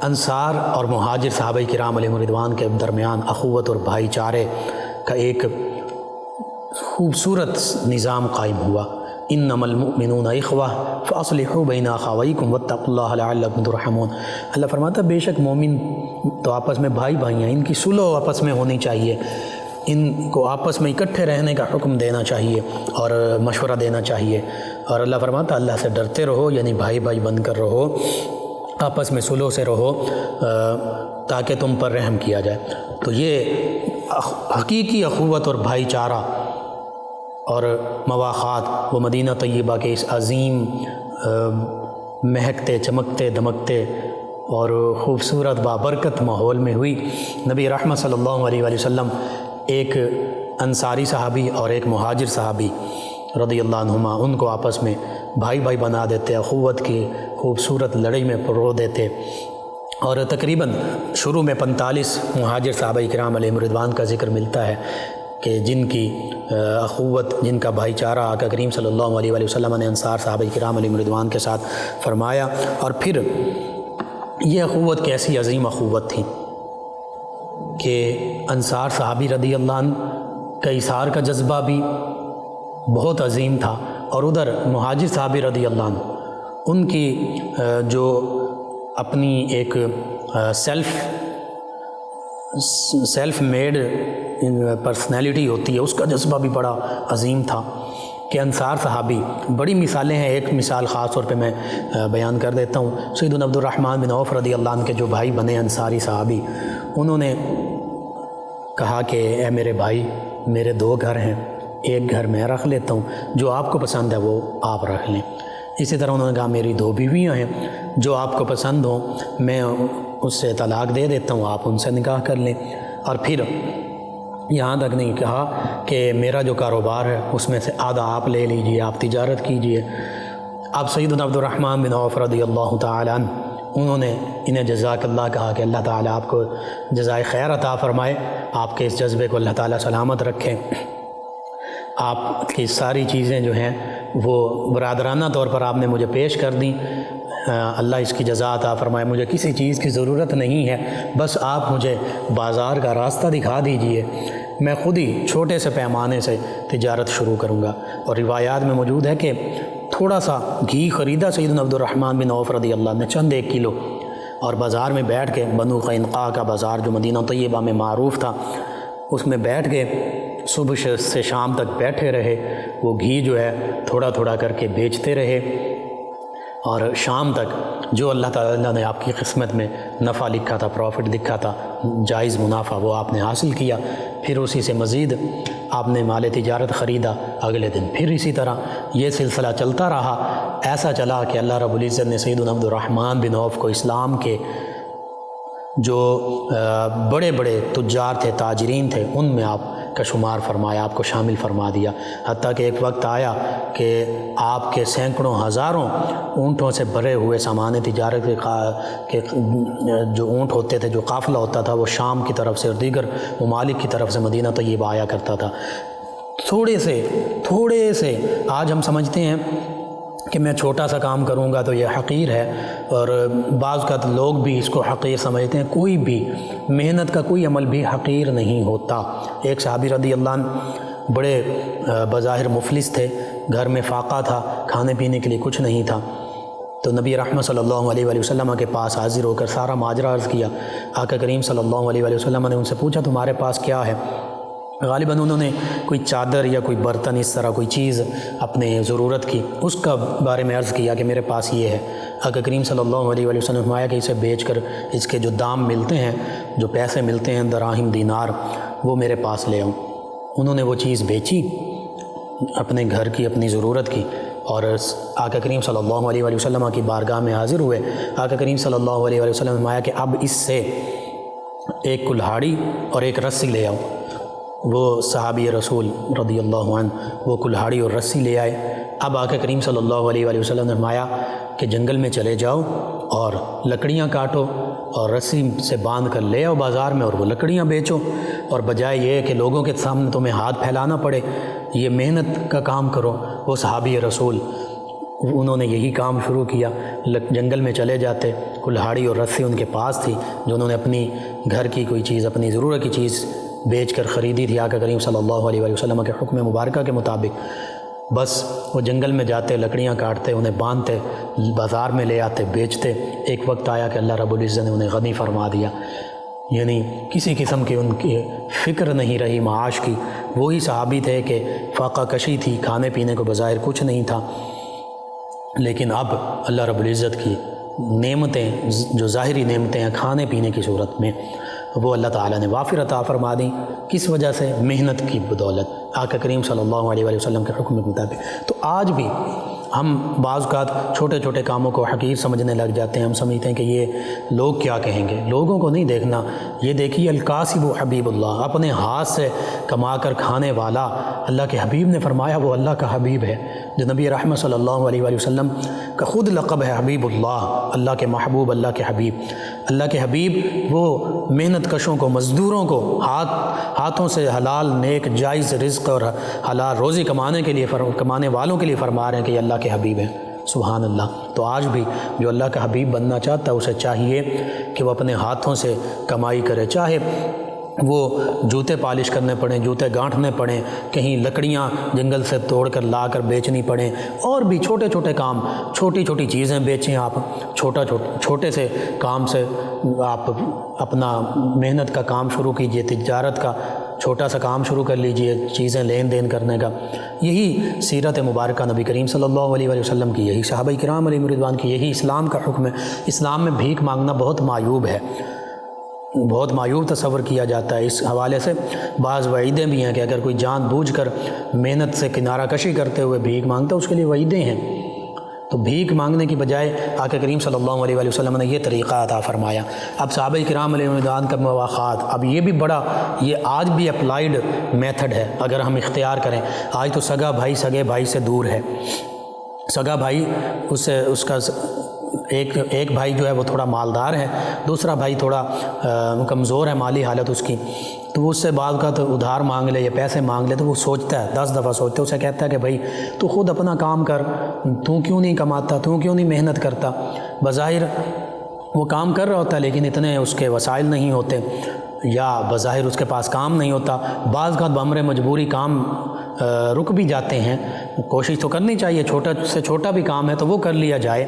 انصار اور مہاجر صحابہ کرام علیہ رضوان کے درمیان اخوت اور بھائی چارے کا ایک خوبصورت نظام قائم ہوا۔ انما المؤمنون اخوہ فاصلحوا بین اخویکم واتقوا اللہ لعلکم ترحمون۔ اللہ فرماتا بے شک مومن تو آپس میں بھائی ہیں، ان کی صلح آپس میں ہونی چاہیے، ان کو آپس میں اکٹھے رہنے کا حکم دینا چاہیے اور مشورہ دینا چاہیے۔ اور اللہ فرماتا اللہ سے ڈرتے رہو، یعنی بھائی بن کر رہو، آپس میں صلح سے رہو تاکہ تم پر رحم کیا جائے۔ تو یہ حقیقی اخوت اور بھائی چارہ اور مواخات وہ مدینہ طیبہ کے اس عظیم مہکتے چمکتے دمکتے اور خوبصورت بابرکت ماحول میں ہوئی۔ نبی رحمت صلی اللہ علیہ وآلہ وسلم ایک انصاری صحابی اور ایک مہاجر صحابی رضی اللہ عنہما، ان کو آپس میں بھائی بنا دیتے، اخوت کی خوبصورت لڑائی میں پرو دیتے۔ اور تقریباً شروع میں 45 مہاجر صحابہ کرام علیہ رضوان کا ذکر ملتا ہے کہ جن کی اخوت، جن کا بھائی چارہ آقا کریم صلی اللہ علیہ وآلہ وسلم نے انصار صحابہ کرام علیہ رضوان کے ساتھ فرمایا۔ اور پھر یہ اخوت کیسی عظیم اخوت تھی کہ انصار صحابی رضی اللہ عنہ کا ایثار کا جذبہ بھی بہت عظیم تھا، اور ادھر مہاجر صحابی رضی اللہ عنہ ان کی جو اپنی ایک سیلف میڈ پرسنالٹی ہوتی ہے، اس کا جذبہ بھی بڑا عظیم تھا کہ انصار صحابی، بڑی مثالیں ہیں، ایک مثال خاص طور پہ میں بیان کر دیتا ہوں۔ سیدنا عبد الرحمن بن عوف رضی اللہ عنہ کے جو بھائی بنے انصاری صحابی، انہوں نے کہا کہ اے میرے بھائی، میرے 2 گھر ہیں، ایک گھر میں رکھ لیتا ہوں، جو آپ کو پسند ہے وہ آپ رکھ لیں۔ اسی طرح انہوں نے کہا میری 2 بیویاں ہیں، جو آپ کو پسند ہوں میں اس سے طلاق دے دیتا ہوں، آپ ان سے نکاح کر لیں۔ اور پھر یہاں تک نہیں کہا کہ میرا جو کاروبار ہے اس میں سے آدھا آپ لے لیجئے، آپ تجارت کیجئے۔ اب سیدنا عبد الرحمن بن عوف رضی اللہ تعالیٰ عنہ، انہوں نے انہیں جزاک اللہ کہا کہ اللہ تعالیٰ آپ کو جزائے خیر عطا فرمائے، آپ کے اس جذبے کو اللہ تعالیٰ سلامت رکھیں، آپ کی ساری چیزیں جو ہیں وہ برادرانہ طور پر آپ نے مجھے پیش کر دیں، اللہ اس کی جزا عطا فرمائے، مجھے کسی چیز کی ضرورت نہیں ہے، بس آپ مجھے بازار کا راستہ دکھا دیجئے، میں خود ہی چھوٹے سے پیمانے سے تجارت شروع کروں گا۔ اور روایات میں موجود ہے کہ تھوڑا سا گھی خریدا سیدنا عبد الرحمن بن عوف رضی اللہ عنہ نے، چند 1 کلو، اور بازار میں بیٹھ کے، بنو قینقاع کا بازار جو مدینہ طیبہ میں معروف تھا، اس میں بیٹھ کے صبح سے شام تک بیٹھے رہے، وہ گھی جو ہے تھوڑا تھوڑا کر کے بیچتے رہے، اور شام تک جو اللہ تعالیٰ نے آپ کی قسمت میں نفع لکھا تھا، پروفٹ لکھا تھا، جائز منافع، وہ آپ نے حاصل کیا۔ پھر اسی سے مزید آپ نے مال تجارت خریدا، اگلے دن پھر اسی طرح یہ سلسلہ چلتا رہا۔ ایسا چلا کہ اللہ رب العزت نے سیدنا عبد الرحمن بن عوف کو اسلام کے جو بڑے بڑے تجار تھے، تاجرین تھے، ان میں آپ کا شمار فرمایا، آپ کو شامل فرما دیا۔ حتیٰ کہ ایک وقت آیا کہ آپ کے سینکڑوں ہزاروں اونٹوں سے بھرے ہوئے سامان تجارت کے جو اونٹ ہوتے تھے، جو قافلہ ہوتا تھا، وہ شام کی طرف سے اور دیگر ممالک کی طرف سے مدینہ طیبہ آیا کرتا تھا۔ تھوڑے سے آج ہم سمجھتے ہیں کہ میں چھوٹا سا کام کروں گا تو یہ حقیر ہے، اور بعض کا لوگ بھی اس کو حقیر سمجھتے ہیں۔ کوئی بھی محنت کا کوئی عمل بھی حقیر نہیں ہوتا۔ ایک صحابی رضی اللہ عنہ بڑے بظاہر مفلس تھے، گھر میں فاقہ تھا، کھانے پینے کے لیے کچھ نہیں تھا، تو نبی رحمت صلی اللہ علیہ وآلہ وسلم کے پاس حاضر ہو کر سارا ماجرا عرض کیا۔ آقا کریم صلی اللہ علیہ وآلہ وسلم نے ان سے پوچھا تمہارے پاس کیا ہے؟ غالباً انہوں نے کوئی چادر یا کوئی برتن، اس طرح کوئی چیز اپنے ضرورت کی، اس کا بارے میں عرض کیا کہ میرے پاس یہ ہے۔ آقا کریم صلی اللہ علیہ وآلہ وسلم نے فرمایا کہ اسے بیچ کر اس کے جو دام ملتے ہیں، جو پیسے ملتے ہیں، دراہم دینار، وہ میرے پاس لے آؤں۔ انہوں نے وہ چیز بیچی اپنے گھر کی، اپنی ضرورت کی، اور آقا کریم صلی اللہ علیہ وآلہ وسلم کی بارگاہ میں حاضر ہوئے۔ آقا کریم صلی اللہ علیہ وآلہ وسلم نے فرمایا کہ اب اس سے ایک کلہاڑی اور ایک رسی لے آؤ۔ وہ صحابی رسول رضی اللہ عنہ وہ کلہاڑی اور رسی لے آئے۔ اب آقا کریم صلی اللہ علیہ وآلہ وسلم نے فرمایا کہ جنگل میں چلے جاؤ اور لکڑیاں کاٹو اور رسی سے باندھ کر لے آؤ بازار میں، اور وہ لکڑیاں بیچو، اور بجائے یہ کہ لوگوں کے سامنے تمہیں ہاتھ پھیلانا پڑے، یہ محنت کا کام کرو۔ وہ صحابی رسول انہوں نے یہی کام شروع کیا، جنگل میں چلے جاتے، کلہاڑی اور رسی ان کے پاس تھی جو انہوں نے اپنی گھر کی کوئی چیز، اپنی ضرورت کی چیز بیچ کر خریدی تھی آقا کریم صلی اللہ علیہ وآلہ وسلم کے حکم مبارکہ کے مطابق۔ بس وہ جنگل میں جاتے، لکڑیاں کاٹتے، انہیں باندھتے، بازار میں لے آتے، بیچتے۔ ایک وقت آیا کہ اللہ رب العزت نے انہیں غنی فرما دیا، یعنی کسی قسم کی ان کی فکر نہیں رہی معاش کی۔ وہی صحابی تھے کہ فاقہ کشی تھی، کھانے پینے کو بظاہر کچھ نہیں تھا، لیکن اب اللہ رب العزت کی نعمتیں، جو ظاہری نعمتیں ہیں کھانے پینے کی صورت میں، وہ اللہ تعالیٰ نے وافر عطا فرما دیں۔ کس وجہ سے؟ محنت کی بدولت، آقا کریم صلی اللہ علیہ وآلہ وسلم کے حکم کے مطابق۔ تو آج بھی ہم بعض اوقات چھوٹے چھوٹے کاموں کو حقیر سمجھنے لگ جاتے ہیں۔ ہم سمجھتے ہیں کہ یہ لوگ کیا کہیں گے۔ لوگوں کو نہیں دیکھنا، یہ دیکھیے الکاسب حبیب اللہ، اپنے ہاتھ سے کما کر کھانے والا، اللہ کے حبیب نے فرمایا وہ اللہ کا حبیب ہے۔ جو نبی رحمت صلی اللہ علیہ وآلہ وسلم کا خود لقب ہے حبیب اللہ، اللہ کے محبوب، اللہ کے حبیب۔ اللہ کے حبیب وہ محنت کشوں کو، مزدوروں کو ہاتھوں سے حلال نیک جائز رزق اور حلال روزی کمانے والوں کے لیے فرما رہے ہیں کہ یہ اللہ کے حبیب ہیں۔ سبحان اللہ۔ تو آج بھی جو اللہ کا حبیب بننا چاہتا ہے اسے چاہیے کہ وہ اپنے ہاتھوں سے کمائی کرے، چاہے وہ جوتے پالش کرنے پڑیں، جوتے گانٹھنے پڑیں، کہیں لکڑیاں جنگل سے توڑ کر لا کر بیچنی پڑیں، اور بھی چھوٹے چھوٹے کام، چھوٹی چھوٹی چیزیں بیچیں آپ، چھوٹے سے کام سے آپ اپنا محنت کا کام شروع کیجئے، تجارت کا چھوٹا سا کام شروع کر لیجئے، چیزیں لین دین کرنے کا۔ یہی سیرت مبارکہ نبی کریم صلی اللہ علیہ وآلہ وسلم کی، یہی صحابہ کرام علیہم رضوان کی، یہی اسلام کا حکم ہے۔ اسلام میں بھیک مانگنا بہت معیوب ہے، بہت معیوب تصور کیا جاتا ہے۔ اس حوالے سے بعض وعیدیں بھی ہیں کہ اگر کوئی جان بوجھ کر محنت سے کنارہ کشی کرتے ہوئے بھیک مانگتا ہے، اس کے لیے وعیدیں ہیں۔ تو بھیک مانگنے کی بجائے آقا کریم صلی اللہ علیہ وآلہ وسلم نے یہ طریقہ عطا فرمایا۔ اب صحابہ کرام علیہ رضوان کا مواخات، اب یہ بھی بڑا، یہ آج بھی اپلائیڈ میتھڈ ہے اگر ہم اختیار کریں۔ آج تو سگا بھائی سگے بھائی سے دور ہے۔ سگا بھائی اس کا ایک بھائی جو ہے وہ تھوڑا مالدار ہے، دوسرا بھائی تھوڑا کمزور ہے مالی حالت اس کی، تو اس سے بعض کا تو ادھار مانگ لے یا پیسے مانگ لے تو وہ سوچتا ہے، 10 دفعہ سوچتا ہے، اسے کہتا ہے کہ بھائی تو خود اپنا کام کر، تو کیوں نہیں کماتا، تو کیوں نہیں محنت کرتا۔ بظاہر وہ کام کر رہا ہوتا ہے لیکن اتنے اس کے وسائل نہیں ہوتے، یا بظاہر اس کے پاس کام نہیں ہوتا، بعض کا بامر مجبوری کام رک بھی جاتے ہیں، کوشش تو کرنی چاہیے، چھوٹا سے چھوٹا بھی کام ہے تو وہ کر لیا جائے،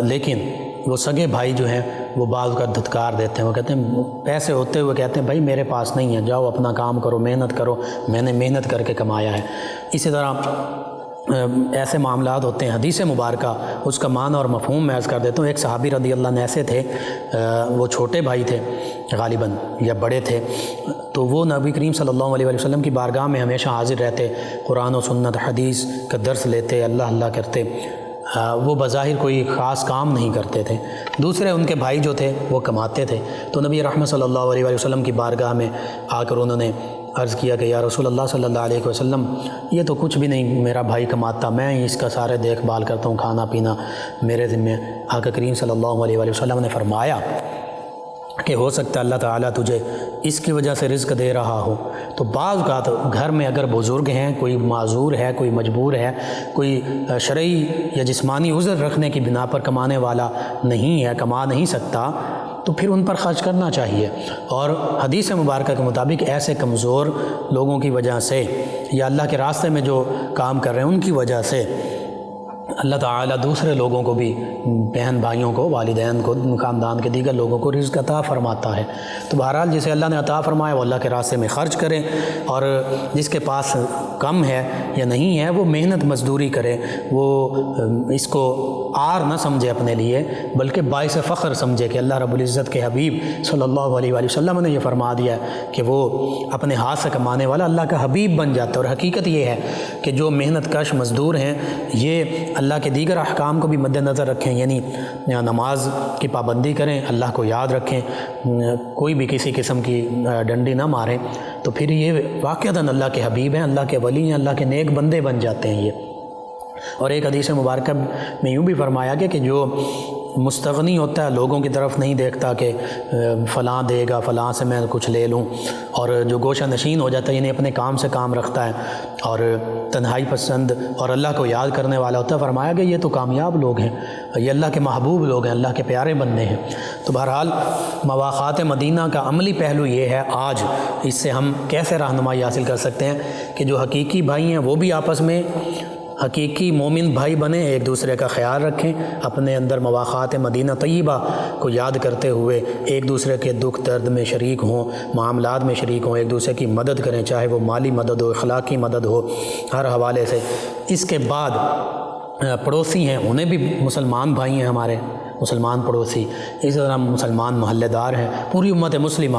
لیکن وہ سگے بھائی جو ہیں وہ بعض کا دھتکار دیتے ہیں، وہ کہتے ہیں پیسے ہوتے ہوئے کہتے ہیں بھائی میرے پاس نہیں ہے، جاؤ اپنا کام کرو، محنت کرو، میں نے محنت کر کے کمایا ہے۔ اسی طرح ایسے معاملات ہوتے ہیں۔ حدیث مبارکہ اس کا معنی اور مفہوم میں عرض کر دیتا ہوں۔ ایک صحابی رضی اللہ عنہ ایسے تھے، وہ چھوٹے بھائی تھے غالباً یا بڑے تھے، تو وہ نبی کریم صلی اللہ علیہ وسلم کی بارگاہ میں ہمیشہ حاضر رہتے، قرآن و سنت حدیث کا درس لیتے، اللہ اللہ کرتے۔ وہ بظاہر کوئی خاص کام نہیں کرتے تھے، دوسرے ان کے بھائی جو تھے وہ کماتے تھے۔ تو نبی رحمت صلی اللہ علیہ وسلم کی بارگاہ میں آ کر انہوں نے عرض کیا کہ یا رسول اللہ صلی اللہ علیہ وسلم، یہ تو کچھ بھی نہیں میرا بھائی کماتا، میں ہی اس کا سارے دیکھ بھال کرتا ہوں، کھانا پینا میرے ذمہ۔ آقا کریم صلی اللہ علیہ وسلم نے فرمایا کہ ہو سکتا ہے اللہ تعالیٰ تجھے اس کی وجہ سے رزق دے رہا ہو۔ تو بعض اوقات گھر میں اگر بزرگ ہیں، کوئی معذور ہے، کوئی مجبور ہے، کوئی شرعی یا جسمانی عذر رکھنے کی بنا پر کمانے والا نہیں ہے، کما نہیں سکتا، تو پھر ان پر خرچ کرنا چاہیے۔ اور حدیث مبارکہ کے مطابق ایسے کمزور لوگوں کی وجہ سے یا اللہ کے راستے میں جو کام کر رہے ہیں ان کی وجہ سے اللہ تعالیٰ دوسرے لوگوں کو بھی، بہن بھائیوں کو، والدین کو، خاندان کے دیگر لوگوں کو رزق عطا فرماتا ہے۔ تو بہرحال جسے اللہ نے عطا فرمایا وہ اللہ کے راستے میں خرچ کرے، اور جس کے پاس کم ہے یا نہیں ہے وہ محنت مزدوری کرے، وہ اس کو عار نہ سمجھے اپنے لیے، بلکہ باعث فخر سمجھے کہ اللہ رب العزت کے حبیب صلی اللہ علیہ وسلم نے یہ فرما دیا ہے کہ وہ اپنے ہاتھ سے کمانے والا اللہ کا حبیب بن جاتا ہے۔ اور حقیقت یہ ہے کہ جو محنت کش مزدور ہیں یہ اللہ کے دیگر احکام کو بھی مد نظر رکھیں، یعنی نماز کی پابندی کریں، اللہ کو یاد رکھیں، کوئی بھی کسی قسم کی ڈنڈی نہ ماریں، تو پھر یہ واقعتاً اللہ کے حبیب ہیں، اللہ کے ولی ہیں، اللہ کے نیک بندے بن جاتے ہیں یہ۔ اور ایک حدیث مبارکہ میں یوں بھی فرمایا گیا کہ جو مستغنی ہوتا ہے لوگوں کی طرف نہیں دیکھتا کہ فلاں دے گا، فلاں سے میں کچھ لے لوں، اور جو گوشہ نشین ہو جاتا ہے یعنی اپنے کام سے کام رکھتا ہے اور تنہائی پسند اور اللہ کو یاد کرنے والا ہوتا ہے، فرمایا کہ یہ تو کامیاب لوگ ہیں، یہ اللہ کے محبوب لوگ ہیں، اللہ کے پیارے بندے ہیں۔ تو بہرحال مواقعات مدینہ کا عملی پہلو یہ ہے، آج اس سے ہم کیسے رہنمائی حاصل کر سکتے ہیں کہ جو حقیقی بھائی ہیں وہ بھی آپس میں حقیقی مومن بھائی بنے، ایک دوسرے کا خیال رکھیں، اپنے اندر مواقعات مدینہ طیبہ کو یاد کرتے ہوئے ایک دوسرے کے دکھ درد میں شریک ہوں، معاملات میں شریک ہوں، ایک دوسرے کی مدد کریں، چاہے وہ مالی مدد ہو، اخلاقی مدد ہو، ہر حوالے سے۔ اس کے بعد پڑوسی ہیں، انہیں بھی مسلمان بھائی ہیں ہمارے، مسلمان پڑوسی، اسی طرح مسلمان محلے دار ہیں، پوری امت مسلمہ۔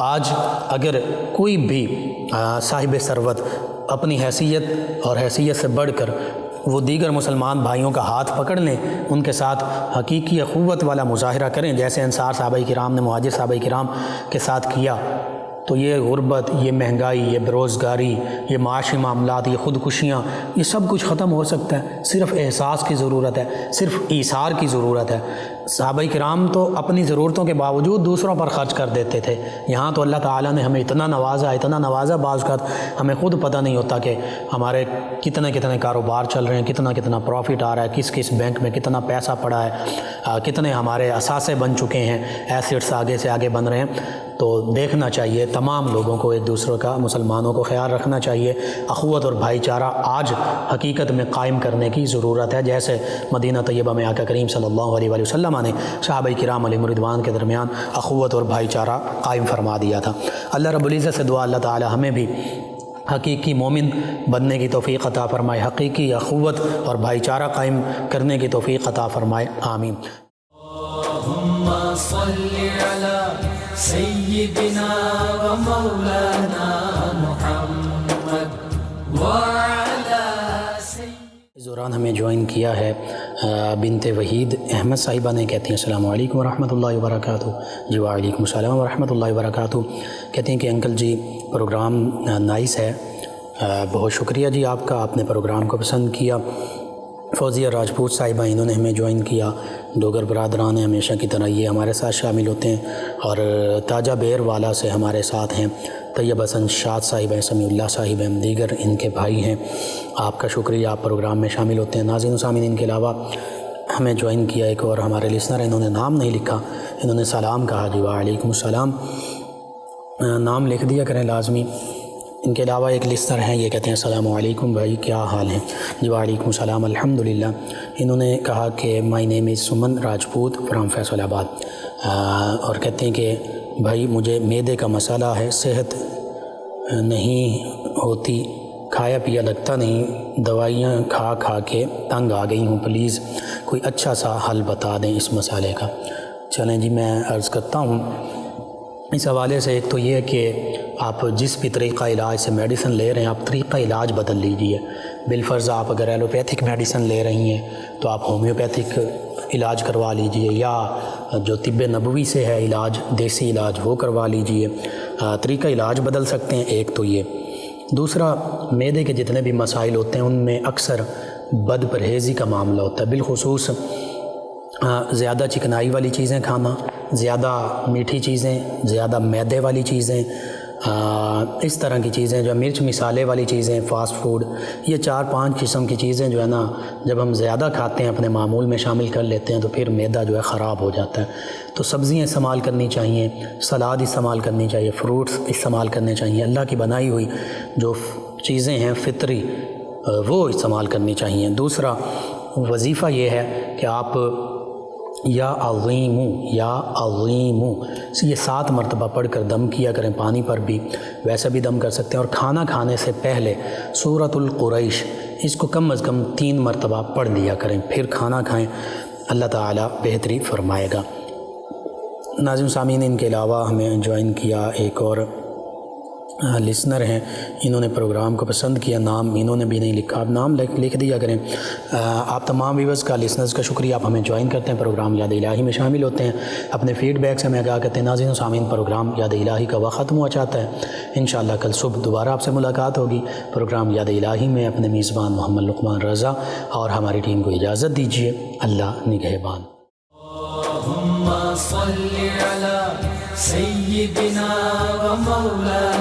آج اگر کوئی بھی صاحب ثروت اپنی حیثیت اور حیثیت سے بڑھ کر وہ دیگر مسلمان بھائیوں کا ہاتھ پکڑ لیں، ان کے ساتھ حقیقی اخوت والا مظاہرہ کریں، جیسے انصار صحابہ کرام نے مہاجر صحابہ کرام کے ساتھ کیا، تو یہ غربت، یہ مہنگائی، یہ بےروزگاری، یہ معاشی معاملات، یہ خودکشیاں، یہ سب کچھ ختم ہو سکتا ہے۔ صرف احساس کی ضرورت ہے، صرف ایثار کی ضرورت ہے۔ صحابہ کرام تو اپنی ضرورتوں کے باوجود دوسروں پر خرچ کر دیتے تھے، یہاں تو اللہ تعالیٰ نے ہمیں اتنا نوازا، بعض اوقات ہمیں خود پتہ نہیں ہوتا کہ ہمارے کتنے کاروبار چل رہے ہیں، کتنا پروفٹ آ رہا ہے، کس بینک میں کتنا پیسہ پڑا ہے، کتنے ہمارے اثاثے بن چکے ہیں، ایسیٹس آگے سے آگے بن رہے ہیں۔ تو دیکھنا چاہیے تمام لوگوں کو، ایک دوسرے کا، مسلمانوں کو خیال رکھنا چاہیے۔ اخوت اور بھائی چارہ آج حقیقت میں قائم کرنے کی ضرورت ہے، جیسے مدینہ طیبہ میں آقا کریم صلی اللہ علیہ وسلم نے صحابہ کرام علیہم رضوان کے درمیان اخوت اور بھائی چارہ قائم فرما دیا تھا۔ اللہ رب العزت سے دعا، اللہ تعالی ہمیں بھی حقیقی مومن بننے کی توفیق عطا فرمائے، حقیقی اخوت اور بھائی چارہ قائم کرنے کی توفیق عطا فرمائے، آمین۔ اللهم صل على سيدنا ومولانا محمد وعلى اس دوران ہمیں جوائن کیا ہے بنت وحید احمد صاحبہ نے، کہتی ہیں السلام علیکم ورحمۃ اللہ وبرکاتہ۔ جی وعلیکم السلام ورحمۃ اللہ وبرکاتہ۔ کہتی ہیں کہ انکل جی پروگرام نائس ہے، بہت شکریہ جی آپ کا، آپ نے پروگرام کو پسند کیا۔ فوزیہ راجپوت صاحبہ انہوں نے ہمیں جوائن کیا، دوگر برادران ہیں ہمیشہ کی طرح یہ ہمارے ساتھ شامل ہوتے ہیں، اور تاجہ بیر والا سے ہمارے ساتھ ہیں طیب حسن شاد صاحب ہیں، سمیع اللہ صاحب ہیں، دیگر ان کے بھائی ہیں۔ آپ کا شکریہ، آپ پروگرام میں شامل ہوتے ہیں۔ ناظرین و سامعین، ان کے علاوہ ہمیں جوائن کیا ایک اور ہمارے لسنر ہیں، انہوں نے نام نہیں لکھا، انہوں نے سلام کہا جی وعلیکم السلام، نام لکھ دیا کریں لازمی۔ ان کے علاوہ ایک لسنر ہیں، یہ کہتے ہیں السلام علیکم بھائی کیا حال ہے؟ جی وعلیکم السلام الحمدللہ۔ انہوں نے کہا کہ مائی نیم از سمن راجپوت فرام فیصل آباد، اور کہتے ہیں کہ بھائی مجھے معدے کا مسئلہ ہے، صحت نہیں ہوتی، کھایا پیا لگتا نہیں، دوائیاں کھا کھا کے تنگ آ گئی ہوں، پلیز کوئی اچھا سا حل بتا دیں اس مسئلے کا۔ چلیں جی میں عرض کرتا ہوں اس حوالے سے۔ ایک تو یہ ہے کہ آپ جس بھی طریقہ علاج سے میڈیسن لے رہے ہیں آپ طریقہ علاج بدل لیجئے۔ بالفرض آپ اگر ایلوپیتھک میڈیسن لے رہی ہیں تو آپ ہومیوپیتھک علاج کروا لیجئے، یا جو طب نبوی سے ہے علاج، دیسی علاج وہ کروا لیجئے۔ طریقہ علاج بدل سکتے ہیں، ایک تو یہ۔ دوسرا، معدے کے جتنے بھی مسائل ہوتے ہیں ان میں اکثر بد پرہیزی کا معاملہ ہوتا ہے، بالخصوص زیادہ چکنائی والی چیزیں کھانا، زیادہ میٹھی چیزیں، زیادہ میدے والی چیزیں، اس طرح کی چیزیں جو مرچ مسالے والی چیزیں، فاسٹ فوڈ، یہ 4-5 قسم کی چیزیں جو ہے نا جب ہم زیادہ کھاتے ہیں اپنے معمول میں شامل کر لیتے ہیں تو پھر معدہ جو ہے خراب ہو جاتا ہے۔ تو سبزیاں استعمال کرنی چاہیے، سلاد استعمال کرنی چاہیے، فروٹس استعمال کرنے چاہیے، اللہ کی بنائی ہوئی جو چیزیں ہیں فطری وہ استعمال کرنی چاہیے۔ دوسرا وظیفہ یہ ہے کہ آپ یا عظیم یہ 7 مرتبہ پڑھ کر دم کیا کریں، پانی پر بھی ویسا بھی دم کر سکتے ہیں، اور کھانا کھانے سے پہلے سورۃ القریش اس کو کم از کم 3 مرتبہ پڑھ لیا کریں، پھر کھانا کھائیں، اللہ تعالیٰ بہتری فرمائے گا۔ ناظرین سامعین، ان کے علاوہ ہمیں جوائن کیا ایک اور لسنر ہیں، انہوں نے پروگرام کو پسند کیا، نام انہوں نے بھی نہیں لکھا، آپ نام لکھ دیا کریں۔ آپ تمام ویورز کا، لسنرز کا شکریہ، آپ ہمیں جوائن کرتے ہیں، پروگرام یاد الہی میں شامل ہوتے ہیں، اپنے فیڈ بیک سے ہمیں آگاہ کرتے ہیں۔ ناظرین و سامعین، پروگرام یاد الہی کا وقت ختم ہوا چاہتا ہے، انشاءاللہ کل صبح دوبارہ آپ سے ملاقات ہوگی پروگرام یاد الہی میں۔ اپنے میزبان محمد لقمان رضا اور ہماری ٹیم کو اجازت دیجیے، اللہ نگہبان۔ اللہم صل علی سیدنا و مولانا